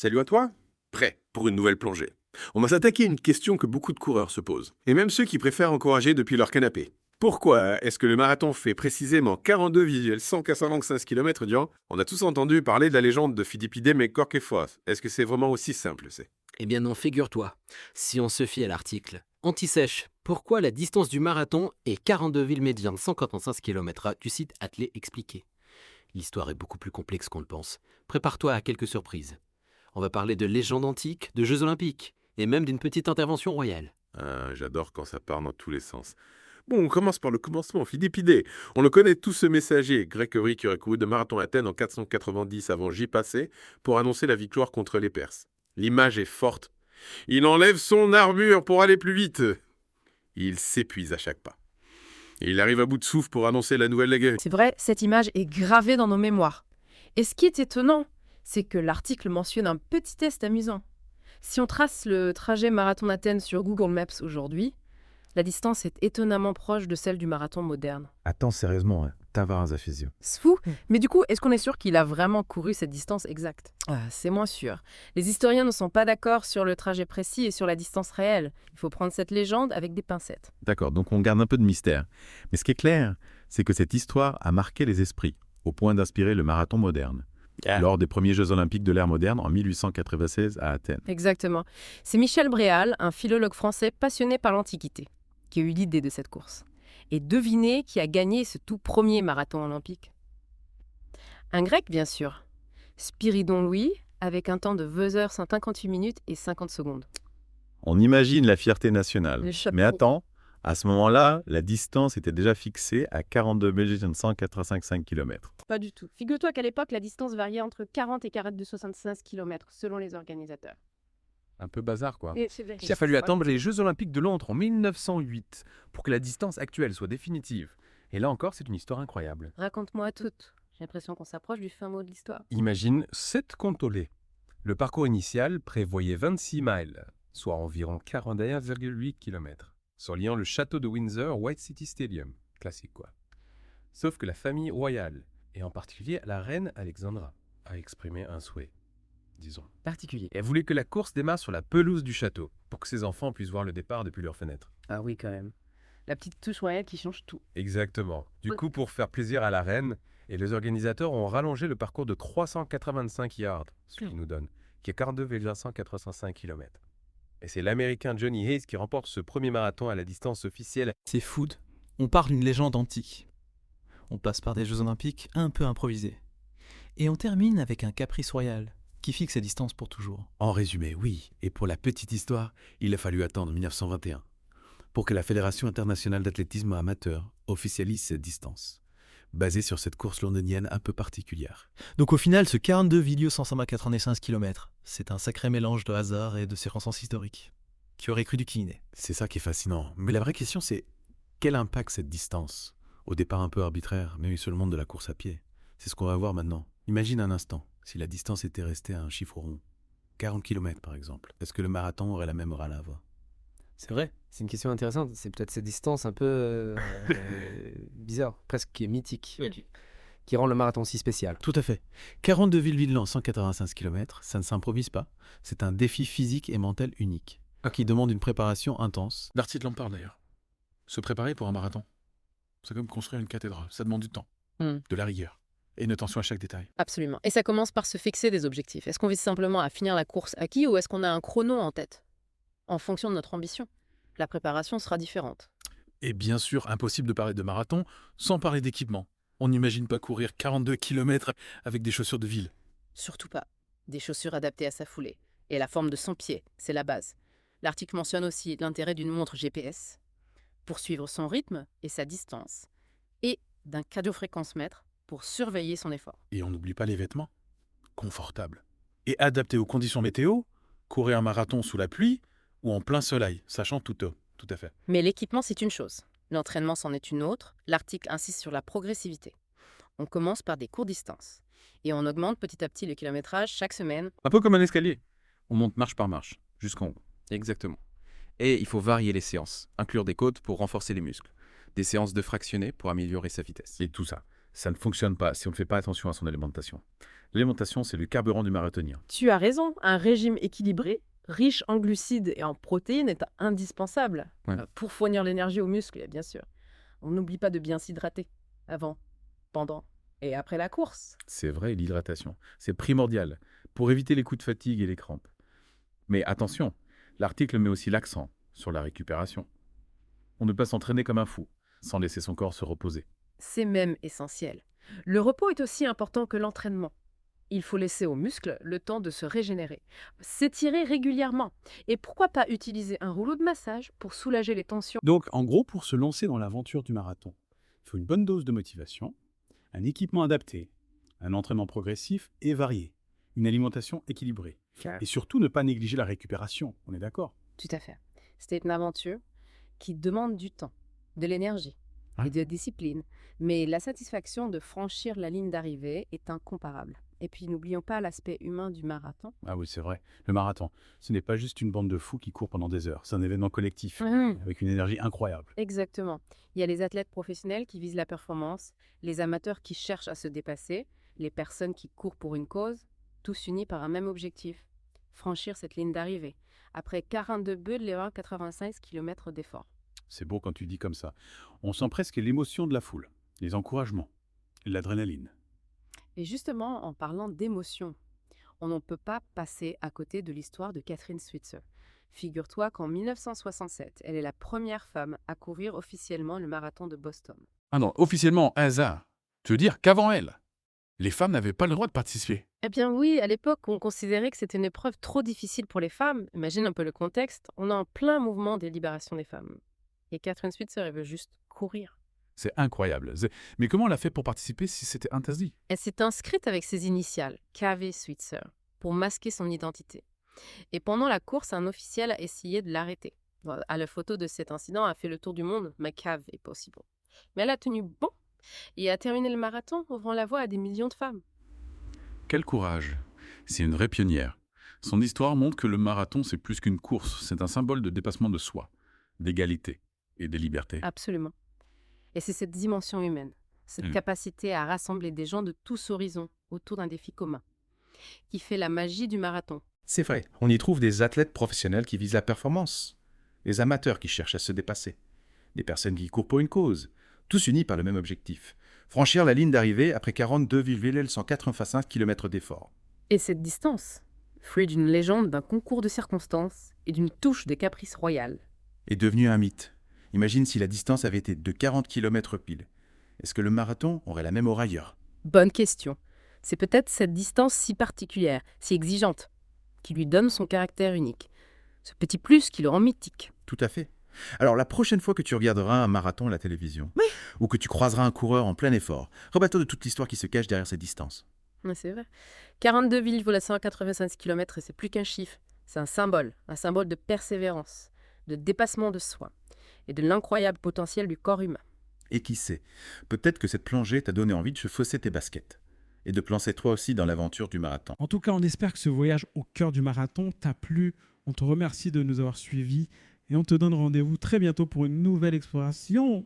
Salut à toi. Prêt pour une nouvelle plongée. On va s'attaquer à une question que beaucoup de coureurs se posent, et même ceux qui préfèrent encourager depuis leur canapé. Pourquoi est-ce que le marathon fait précisément 42,195 km durant? On a tous entendu parler de la légende de Philippide Menkorkefos. Est-ce que c'est vraiment aussi simple, c'est? Eh bien non, figure-toi, si on se fie à l'article Anti-sèche, pourquoi la distance du marathon est 42 villes médiane 145 km du site Attelé expliqué. L'histoire est beaucoup plus complexe qu'on le pense. Prépare-toi à quelques surprises. On va parler de légendes antiques, de Jeux olympiques, et même d'une petite intervention royale. Ah, j'adore quand ça part dans tous les sens. Bon, on commence par le commencement, Philippide. On le connaît tous, ce messager grec qui aurait couru de marathon à Athènes en 490 avant J passé pour annoncer la victoire contre les Perses. L'image est forte. Il enlève son armure pour aller plus vite. Il s'épuise à chaque pas. Et il arrive à bout de souffle pour annoncer la nouvelle guerre. C'est vrai, cette image est gravée dans nos mémoires. Et ce qui est étonnant, c'est que l'article mentionne un petit test amusant. Si on trace le trajet marathon d'Athènes sur Google Maps aujourd'hui, la distance est étonnamment proche de celle du marathon moderne. Attends, sérieusement, hein, Tavares à Fésio. C'est fou, mais du coup, est-ce qu'on est sûr qu'il a vraiment couru cette distance exacte? C'est moins sûr. Les historiens ne sont pas d'accord sur le trajet précis et sur la distance réelle. Il faut prendre cette légende avec des pincettes. D'accord, donc on garde un peu de mystère. Mais ce qui est clair, c'est que cette histoire a marqué les esprits, au point d'inspirer le marathon moderne, lors des premiers Jeux olympiques de l'ère moderne en 1896 à Athènes. Exactement. C'est Michel Bréal, un philologue français passionné par l'Antiquité, qui a eu l'idée de cette course. Et devinez qui a gagné ce tout premier marathon olympique? Un Grec, bien sûr. Spiridon Louis, avec un temps de 2h58 minutes et 50 secondes. On imagine la fierté nationale. Le chapeau. Mais attends, à ce moment-là, la distance était déjà fixée à 42 185 km. Pas du tout. Figure-toi qu'à l'époque, la distance variait entre 40 et 42,75 km selon les organisateurs. Un peu bazar, quoi. Et c'est vrai. Il a fallu attendre les Jeux Olympiques de Londres en 1908 pour que la distance actuelle soit définitive. Et là encore, c'est une histoire incroyable. Raconte-moi toute. J'ai l'impression qu'on s'approche du fin mot de l'histoire. Imagine 7 comptolés. Le parcours initial prévoyait 26 miles, soit environ 41,8 km, reliant le château de Windsor au White City Stadium. Classique, quoi. Sauf que la famille royale, et en particulier la reine Alexandra, a exprimé un souhait. Disons. Particulier. Elle voulait que la course démarre sur la pelouse du château, pour que ses enfants puissent voir le départ depuis leur fenêtre. Ah oui, quand même. La petite touche royale qui change tout. Exactement. Du coup, pour faire plaisir à la reine, et les organisateurs ont rallongé le parcours de 385 yards, ce qui nous donne, qui est 42,185 km. Et c'est l'Américain Johnny Hayes qui remporte ce premier marathon à la distance officielle. C'est food. On part d'une légende antique. On passe par des Jeux olympiques un peu improvisés. Et on termine avec un caprice royal qui fixe ses distances pour toujours. En résumé, oui. Et pour la petite histoire, il a fallu attendre 1921 pour que la Fédération internationale d'athlétisme amateur officialise cette distance, basée sur cette course londonienne un peu particulière. Donc au final, ce 42,195 km, c'est un sacré mélange de hasard et de circonstances historiques. Qui aurait cru du kiné? C'est ça qui est fascinant. Mais la vraie question, c'est quel impact cette distance? Au départ un peu arbitraire, mais sur le monde de la course à pied. C'est ce qu'on va voir maintenant. Imagine un instant, si la distance était restée à un chiffre rond. 40 km par exemple. Est-ce que le marathon aurait la même morale à avoir? C'est vrai, c'est une question intéressante. C'est peut-être cette distance un peu bizarre, presque mythique, qui rend le marathon si spécial. Tout à fait. 42,185 km, ça ne s'improvise pas. C'est un défi physique et mental unique, qui demande une préparation intense. L'article en parle d'ailleurs. Se préparer pour un marathon, c'est comme construire une cathédrale. Ça demande du temps, de la rigueur et une attention à chaque détail. Absolument. Et ça commence par se fixer des objectifs. Est-ce qu'on vise simplement à finir la course acquis ou est-ce qu'on a un chrono en tête? En fonction de notre ambition, la préparation sera différente. Et bien sûr, impossible de parler de marathon sans parler d'équipement. On n'imagine pas courir 42 km avec des chaussures de ville. Surtout pas. Des chaussures adaptées à sa foulée. Et la forme de son pied, c'est la base. L'article mentionne aussi l'intérêt d'une montre GPS pour suivre son rythme et sa distance, et d'un cardiofréquence-mètre pour surveiller son effort. Et on n'oublie pas les vêtements. Confortables. Et adaptés aux conditions météo, courir un marathon sous la pluie ou en plein soleil, sachant tout à fait. Mais l'équipement, c'est une chose. L'entraînement, c'en est une autre. L'article insiste sur la progressivité. On commence par des courtes distances. Et on augmente petit à petit le kilométrage chaque semaine. Un peu comme un escalier. On monte marche par marche, jusqu'en haut. Exactement. Et il faut varier les séances, inclure des côtes pour renforcer les muscles, des séances de fractionnés pour améliorer sa vitesse. Et tout ça, Ça ne fonctionne pas si on ne fait pas attention à son alimentation. L'alimentation, c'est le carburant du marathonien. Tu as raison, un régime équilibré, riche en glucides et en protéines est indispensable Ouais. pour fournir l'énergie aux muscles, bien sûr. On n'oublie pas de bien s'hydrater avant, pendant et après la course. C'est vrai, l'hydratation, c'est primordial pour éviter les coups de fatigue et les crampes. Mais attention, l'article met aussi l'accent sur la récupération. On ne peut pas s'entraîner comme un fou, sans laisser son corps se reposer. C'est même essentiel. Le repos est aussi important que l'entraînement. Il faut laisser aux muscles le temps de se régénérer, s'étirer régulièrement. Et pourquoi pas utiliser un rouleau de massage pour soulager les tensions? Donc, en gros, pour se lancer dans l'aventure du marathon, il faut une bonne dose de motivation, un équipement adapté, un entraînement progressif et varié, une alimentation équilibrée. Et surtout, ne pas négliger la récupération, on est d'accord? Tout à fait. C'était une aventure qui demande du temps, de l'énergie et de discipline. Mais la satisfaction de franchir la ligne d'arrivée est incomparable. Et puis, n'oublions pas l'aspect humain du marathon. Ah oui, c'est vrai. Le marathon, ce n'est pas juste une bande de fous qui courent pendant des heures. C'est un événement collectif, avec une énergie incroyable. Exactement. Il y a les athlètes professionnels qui visent la performance, les amateurs qui cherchent à se dépasser, les personnes qui courent pour une cause, tous unis par un même objectif, franchir cette ligne d'arrivée, après 42 Bödler 85 km d'effort. C'est beau quand tu dis comme ça. On sent presque l'émotion de la foule, les encouragements, l'adrénaline. Et justement, en parlant d'émotion, on ne peut pas passer à côté de l'histoire de Catherine Switzer. Figure-toi qu'en 1967, elle est la première femme à courir officiellement le marathon de Boston. Ah non, officiellement, hasard. Tu veux dire qu'avant elle, les femmes n'avaient pas le droit de participer. Eh bien oui, à l'époque, on considérait que c'était une épreuve trop difficile pour les femmes. Imagine un peu le contexte. On est en plein mouvement des libérations des femmes. Et Catherine Switzer, elle veut juste courir. C'est incroyable. Mais comment elle a fait pour participer si c'était interdit? Elle s'est inscrite avec ses initiales, KV Switzer, pour masquer son identité. Et pendant la course, un officiel a essayé de l'arrêter. À la photo de cet incident a fait le tour du monde, mais cave est possible. Mais elle a tenu bon et a terminé le marathon, ouvrant la voie à des millions de femmes. Quel courage. C'est une vraie pionnière. Son histoire montre que le marathon, c'est plus qu'une course. C'est un symbole de dépassement de soi, d'égalité et de liberté. Absolument. Et c'est cette dimension humaine, cette capacité à rassembler des gens de tous horizons autour d'un défi commun, qui fait la magie du marathon. C'est vrai, on y trouve des athlètes professionnels qui visent la performance, des amateurs qui cherchent à se dépasser, des personnes qui courent pour une cause, tous unis par le même objectif, franchir la ligne d'arrivée après 42,185 km d'effort. Et cette distance, fruit d'une légende, d'un concours de circonstances et d'une touche de caprice royal. Est devenue un mythe. Imagine si la distance avait été de 40 km pile. Est-ce que le marathon aurait la même aura ailleurs? Bonne question. C'est peut-être cette distance si particulière, si exigeante, qui lui donne son caractère unique. Ce petit plus qui le rend mythique. Tout à fait. Alors la prochaine fois que tu regarderas un marathon à la télévision, ou que tu croiseras un coureur en plein effort, rebats-toi de toute l'histoire qui se cache derrière cette distance. Ouais, c'est vrai. 42,185 km, et c'est plus qu'un chiffre. C'est un symbole de persévérance, de dépassement de soi et de l'incroyable potentiel du corps humain. Et qui sait, peut-être que cette plongée t'a donné envie de chausser tes baskets et de te lancer toi aussi dans l'aventure du marathon. En tout cas, on espère que ce voyage au cœur du marathon t'a plu. On te remercie de nous avoir suivis et on te donne rendez-vous très bientôt pour une nouvelle exploration.